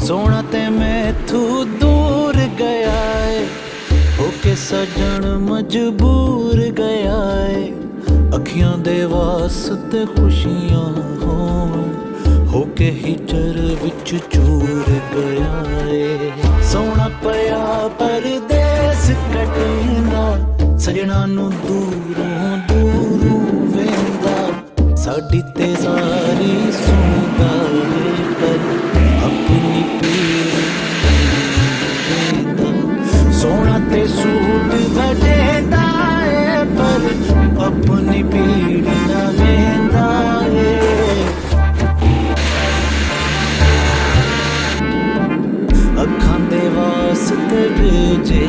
सोना ते मैथू दूर गया है, होके सजन मजबूर गया है। अखियां दे वास्ते खुशियां होन, होके हिजर विच चूर गया है। सोना पया परदेस कटेंदा, सजना नू दूरों दूरों वेंदा। साडी ते सारी सुनदा है, पर अपनी पीड़ वेंदा। सोना ते सूट वडेदा है, पर अपनी पीड़ ना वेंदा है। अखां दे वास्ते भेजे